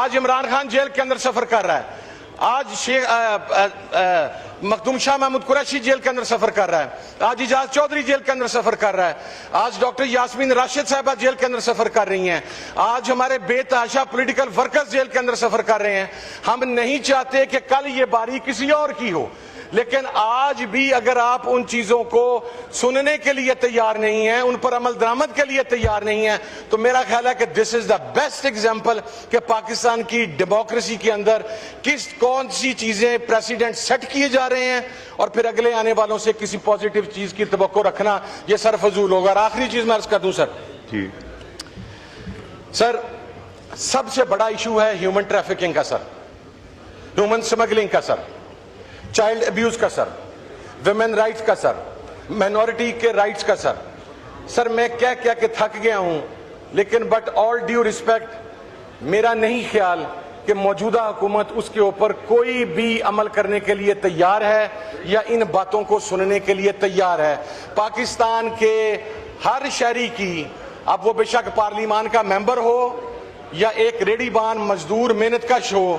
آج عمران خان جیل کے اندر سفر کر رہا ہے, آج مخدوم شاہ محمود قریشی جیل کے اندر سفر کر رہا ہے, آج اعجاز چودھری جیل کے اندر سفر کر رہا ہے, آج ڈاکٹر یاسمین راشد صاحبہ جیل کے اندر سفر کر رہی ہیں, آج ہمارے بے تحاشا پولیٹیکل ورکرز جیل کے اندر سفر کر رہے ہیں. ہم نہیں چاہتے کہ کل یہ باری کسی اور کی ہو, لیکن آج بھی اگر آپ ان چیزوں کو سننے کے لیے تیار نہیں ہیں, ان پر عمل درآمد کے لیے تیار نہیں ہیں, تو میرا خیال ہے کہ دس از دا بیسٹ ایگزامپل کہ پاکستان کی ڈیموکریسی کے اندر کون سی چیزیں پریسیڈنٹ سیٹ کیے جا رہے ہیں, اور پھر اگلے آنے والوں سے کسی پازیٹیو چیز کی توقع رکھنا یہ سر فضول ہوگا. اور آخری چیز میں عرض کر دوں سر, سب سے بڑا ایشو ہے ہیومن ٹریفکنگ کا سر, ہیومن سمگلنگ کا سر, چائلڈ ابیوز کا سر, ویمن رائٹس کا سر, مائنورٹی کے رائٹس کا سر. سر میں کہہ کے تھک گیا ہوں, لیکن بٹ آل ڈیو ریسپیکٹ میرا نہیں خیال کہ موجودہ حکومت اس کے اوپر کوئی بھی عمل کرنے کے لیے تیار ہے یا ان باتوں کو سننے کے لیے تیار ہے. پاکستان کے ہر شہری کی, اب وہ بے شک پارلیمان کا ممبر ہو یا ایک ریڈی بان مزدور محنت کش ہو,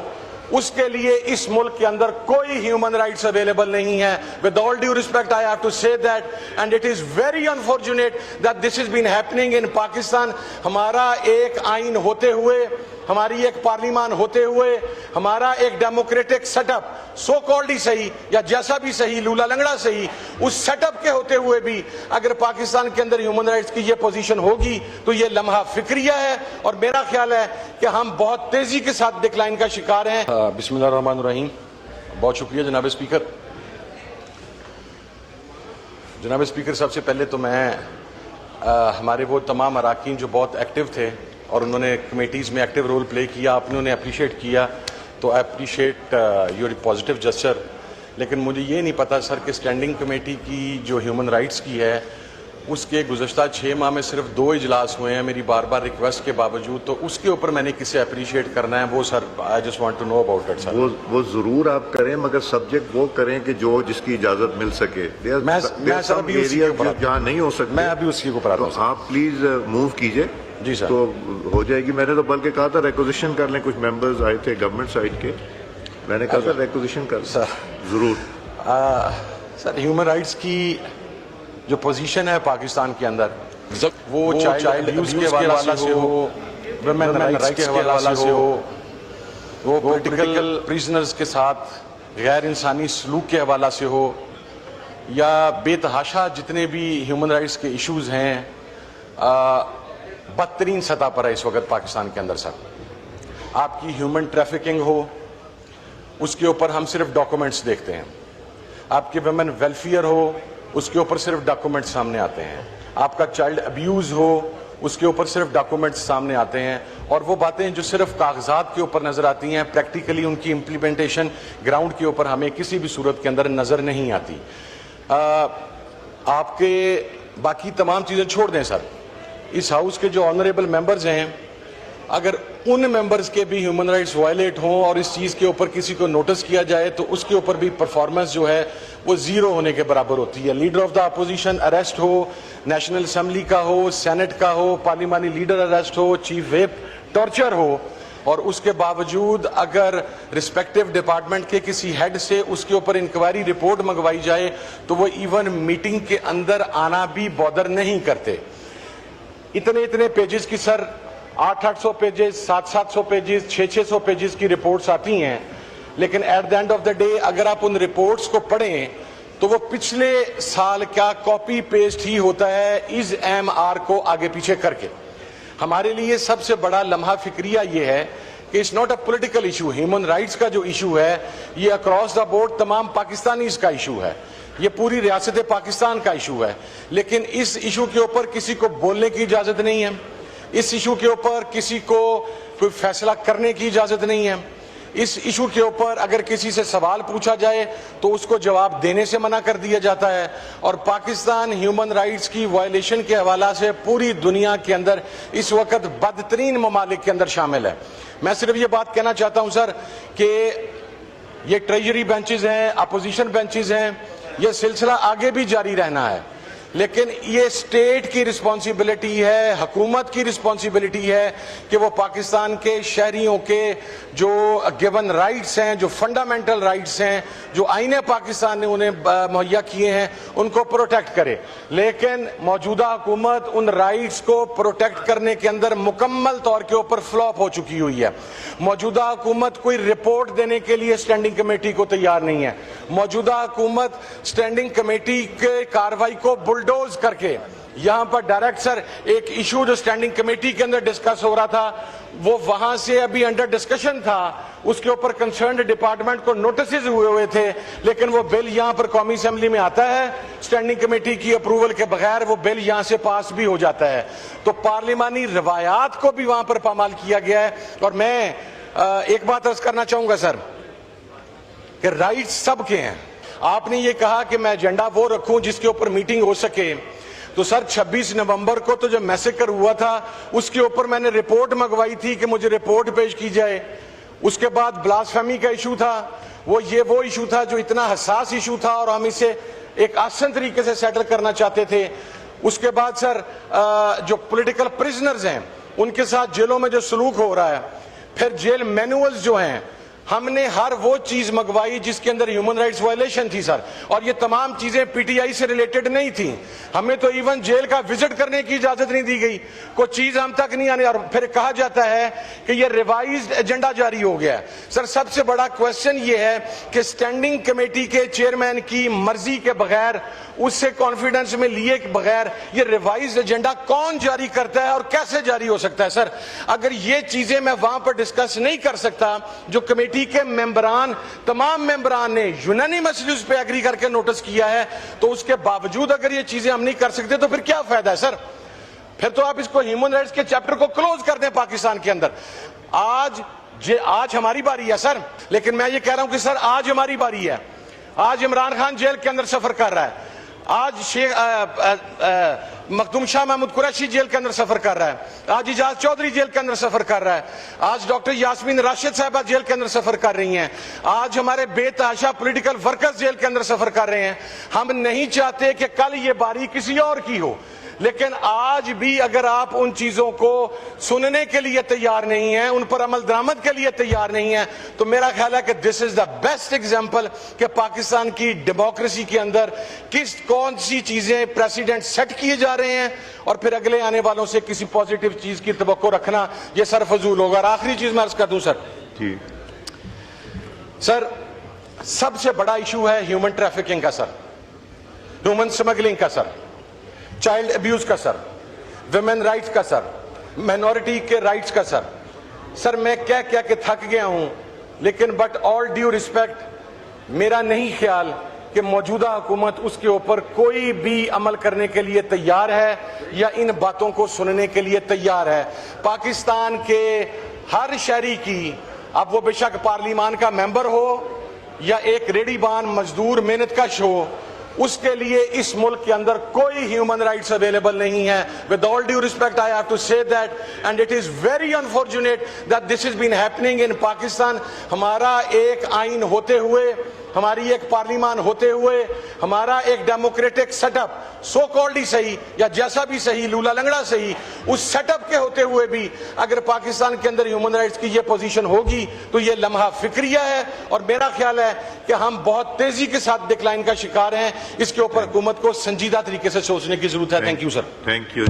اس کے لیے اس ملک کے اندر کوئی ہیومن رائٹس اویلیبل نہیں ہے. With all due respect, I have to say that, and it is very unfortunate that this has been happening in Pakistan. ہمارا ایک آئین ہوتے ہوئے, ہماری ایک پارلیمان ہوتے ہوئے, ہمارا ایک democratic set up so called ہی صحیح یا جیسا بھی صحیح, لولا لنگڑا صحیح, اس سیٹ اپ کے ہوتے ہوئے بھی اگر پاکستان کے اندر ہیومن رائٹس کی یہ پوزیشن ہوگی تو یہ لمحہ فکریہ ہے, اور میرا خیال ہے کہ ہم بہت تیزی کے ساتھ ڈکلائن کا شکار ہیں. بسم اللہ الرحمن الرحیم. بہت شکریہ جناب اسپیکر. جناب اسپیکر, سب سے پہلے تو میں ہمارے وہ تمام اراکین جو بہت ایکٹیو تھے اور انہوں نے کمیٹیز میں ایکٹیو رول پلے کیا, آپ نے انہیں اپریشیٹ کیا, تو I appreciate your positive gesture. لیکن مجھے یہ نہیں پتا سر کہ اسٹینڈنگ کمیٹی کی جو ہیومن رائٹس کی ہے اس کے گزشتہ 6 ماہ میں صرف 2 اجلاس ہوئے ہیں میری بار بار ریکویسٹ کے باوجود, تو اس کے اوپر میں نے کسے اپریشیٹ کرنا ہے وہ sir I just want to know about it. Sir وہ ضرور آپ کریں, مگر سبجیکٹ وہ کریں کہ جو جس کی اجازت مل سکے. جہاں نہیں ہو سکتا, میں ابھی اس کی اوپر آتا ہوں. آپ پلیز موو کیجئے. جی سر, تو ہو جائے گی. میں نے تو بلکہ کہا تھا ریکوزیشن کر لیں, کچھ ممبرز آئے تھے گورنمنٹ سائڈ کے, میں نے کہا تھا ریکوزیشن کر سر ضرور. سر ہیومن رائٹس کی جو پوزیشن ہے پاکستان کے اندر, وہ چائلڈ ابیوز کے حوالے سے ہو, ویمن رائٹس کے حوالے سے ہو, وہ پولیٹیکل پریزنرز کے ساتھ غیر انسانی سلوک کے حوالے سے ہو, یا بے تحاشا جتنے بھی ہیومن رائٹس کے ایشوز ہیں, بدترین سطح پر ہے اس وقت پاکستان کے اندر. سر آپ کی ہیومن ٹریفکنگ ہو, اس کے اوپر ہم صرف ڈاکومنٹس دیکھتے ہیں. آپ کے ویمن ویلفیئر ہو, اس کے اوپر صرف ڈاکومنٹس سامنے آتے ہیں. آپ کا چائلڈ ابیوز ہو, اس کے اوپر صرف ڈاکومنٹس سامنے آتے ہیں. اور وہ باتیں جو صرف کاغذات کے اوپر نظر آتی ہیں, پریکٹیکلی ان کی امپلیمنٹیشن گراؤنڈ کے اوپر ہمیں کسی بھی صورت کے اندر نظر نہیں آتی. آپ کے باقی تمام چیزیں چھوڑ دیں سر, اس ہاؤس کے جو آنریبل ممبرز ہیں, اگر ان ممبرز کے بھی ہیومن رائٹس وائلیٹ ہوں اور اس چیز کے اوپر کسی کو نوٹس کیا جائے تو اس کے اوپر بھی پرفارمنس جو ہے وہ زیرو ہونے کے برابر ہوتی ہے. Leader of the opposition arrest who, national assembly کا ہو, سینٹ کا ہو, پارلیمانی لیڈر اریسٹ ہو, چیف ویپ ٹارچر ہو, اور اس کے باوجود اگر رسپیکٹیو ڈپارٹمنٹ کے کسی ہیڈ سے اس کے اوپر انکوائری رپورٹ منگوائی جائے تو وہ ایون میٹنگ کے اندر آنا بھی بودر نہیں کرتے. اتنے پیجز کی سر 800 پیجز, 700 پیجز, 600 پیجز کی رپورٹس آتی ہیں, لیکن at the end of the day اگر آپ ان رپورٹس کو پڑھیں تو وہ پچھلے سال کا کاپی پیسٹ ہی ہوتا ہے از ایم آر کو آگے پیچھے کر کے. ہمارے لیے سب سے بڑا لمحہ فکریہ یہ ہے کہ it's not a political issue. Human rights کا جو ایشو ہے یہ اکراس دا بورڈ تمام پاکستانیز کا ایشو ہے, یہ پوری ریاست پاکستان کا ایشو ہے. لیکن اس ایشو کے اوپر کسی کو بولنے کی اجازت نہیں ہے, اس ایشو کے اوپر کسی کو کوئی فیصلہ کرنے کی اجازت نہیں ہے. اس ایشو کے اوپر اگر کسی سے سوال پوچھا جائے تو اس کو جواب دینے سے منع کر دیا جاتا ہے. اور پاکستان ہیومن رائٹس کی وائلیشن کے حوالے سے پوری دنیا کے اندر اس وقت بدترین ممالک کے اندر شامل ہے. میں صرف یہ بات کہنا چاہتا ہوں سر کہ یہ ٹریجری بینچز ہیں, اپوزیشن بینچز ہیں, یہ سلسلہ آگے بھی جاری رہنا ہے. لیکن یہ اسٹیٹ کی رسپانسبلٹی ہے, حکومت کی رسپانسبلٹی ہے کہ وہ پاکستان کے شہریوں کے جو گیون رائٹس ہیں, جو فنڈامنٹل رائٹس ہیں, جو آئین پاکستان نے انہیں مہیا کیے ہیں, ان کو پروٹیکٹ کرے. لیکن موجودہ حکومت ان رائٹس کو پروٹیکٹ کرنے کے اندر مکمل طور کے اوپر فلاپ ہو چکی ہوئی ہے. موجودہ حکومت کوئی رپورٹ دینے کے لیے اسٹینڈنگ کمیٹی کو تیار نہیں ہے. موجودہ حکومت اسٹینڈنگ کمیٹی کے کارروائی کو بلڈوز کر کے یہاں پر ڈائریکٹ سر ایک ایشو جو اسٹینڈنگ کمیٹی کے اندر ڈسکس ہو رہا تھا وہ وہاں سے ابھی انڈر ڈسکشن تھا, اس کے اوپر کنسرنڈ ڈپارٹمنٹ کو نوٹسز ہوئے تھے, لیکن وہ بل یہاں پر قومی اسمبلی میں آتا ہے, اسٹینڈنگ کمیٹی کی اپروول کے بغیر وہ بل یہاں سے پاس بھی ہو جاتا ہے. تو پارلیمانی روایات کو بھی وہاں پر پامال کیا گیا ہے. اور میں ایک بات عرض کرنا چاہوں گا سر کہ رائٹس سب کے ہیں. آپ نے یہ کہا کہ میں ایجنڈا وہ رکھوں جس کے اوپر میٹنگ ہو سکے, تو سر 26 نومبر کو تو جو میسیکر ہوا تھا اس کے اوپر میں نے رپورٹ منگوائی تھی کہ مجھے رپورٹ پیش کی جائے. اس کے بعد بلاسفیمی کا ایشو تھا, وہ ایشو تھا جو اتنا حساس ایشو تھا اور ہم اسے ایک آسان طریقے سے سیٹل کرنا چاہتے تھے. اس کے بعد سر جو پولیٹیکل پرزنرز ہیں ان کے ساتھ جیلوں میں جو سلوک ہو رہا ہے, پھر جیل مینولز جو ہیں, ہم نے ہر وہ چیز منگوائی جس کے اندر ہیومن رائٹس وائلیشن تھی سر. اور یہ تمام چیزیں پی ٹی آئی سے ریلیٹڈ نہیں تھیں. ہمیں تو ایون جیل کا وزٹ کرنے کی اجازت نہیں دی گئی, کوئی چیز ہم تک نہیں آنے. اور پھر کہا جاتا ہے کہ یہ ریوائزڈ ایجنڈا جاری ہو گیا ہے. سر سب سے بڑا کوشچن یہ ہے کہ اسٹینڈنگ کمیٹی کے چیئرمین کی مرضی کے بغیر, اس سے کانفیڈنس میں لیے بغیر یہ ریوائزڈ ایجنڈا کون جاری کرتا ہے اور کیسے جاری ہو سکتا ہے؟ سر اگر یہ چیزیں میں وہاں پر ڈسکس نہیں کر سکتا, جو کمیٹی کے ممبران تمام ممبران نے یونانیمسلی اس پہ ایگری کر کے نوٹس کیا ہے, تو اس کے باوجود اگر یہ چیزیں ہم نہیں کر سکتے تو پھر کیا فائدہ ہے سر؟ پھر تو آپ اس کو ہیومن رائٹس کے چیپٹر کو کلوز کر دیں پاکستان کے اندر. آج ہماری باری ہے سر, لیکن میں یہ کہہ رہا ہوں کہ سر آج ہماری باری ہے. آج عمران خان جیل کے اندر سفر کر رہا ہے, آج مخدوم شاہ محمود قریشی جیل کے اندر سفر کر رہا ہے, آج اجاز چودھری جیل کے اندر سفر کر رہا ہے, آج ڈاکٹر یاسمین راشد صاحبہ جیل کے اندر سفر کر رہی ہیں, آج ہمارے بے تحاشا پولیٹیکل ورکرز جیل کے اندر سفر کر رہے ہیں. ہم نہیں چاہتے کہ کل یہ باری کسی اور کی ہو, لیکن آج بھی اگر آپ ان چیزوں کو سننے کے لیے تیار نہیں ہیں, ان پر عمل درآمد کے لیے تیار نہیں ہیں, تو میرا خیال ہے کہ دس از دا بیسٹ ایگزامپل کہ پاکستان کی ڈیموکریسی کے اندر کون سی چیزیں پریسیڈنٹ سیٹ کیے جا رہے ہیں, اور پھر اگلے آنے والوں سے کسی پازیٹیو چیز کی توقع رکھنا یہ سر فضول ہوگا. اور آخری چیز میں عرض کر دوں سر, سر سب سے بڑا ایشو ہے ہیومن ٹریفکنگ کا سر, ہیومن سمگلنگ کا سر, چائلڈ ابیوز کا سر, ویمن رائٹس کا سر, مائنورٹی کے رائٹس کا سر. سر میں کہہ کے تھک گیا ہوں, لیکن بٹ آل ڈیو ریسپیکٹ میرا نہیں خیال کہ موجودہ حکومت اس کے اوپر کوئی بھی عمل کرنے کے لیے تیار ہے یا ان باتوں کو سننے کے لیے تیار ہے. پاکستان کے ہر شہری کی, اب وہ بے شک پارلیمان کا ممبر ہو یا ایک ریڑھی بان مزدور محنت کش ہو, اس کے لیے اس ملک کے اندر کوئی ہیومن رائٹس اویلیبل نہیں ہے. With all due respect, I have to say that, and it is very unfortunate that this has been happening in Pakistan. ہمارا ایک آئین ہوتے ہوئے, ہماری ایک پارلیمان ہوتے ہوئے, ہمارا ایک democratic set up so called ہی صحیح یا جیسا بھی صحیح, لولا لنگڑا صحیح, اس سیٹ اپ کے ہوتے ہوئے بھی اگر پاکستان کے اندر ہیومن رائٹس کی یہ پوزیشن ہوگی تو یہ لمحہ فکریہ ہے. اور میرا خیال ہے کہ ہم بہت تیزی کے ساتھ ڈکلائن کا شکار ہیں. اس کے اوپر حکومت کو سنجیدہ طریقے سے سوچنے کی ضرورت ہے. Thank you sir. Thank you.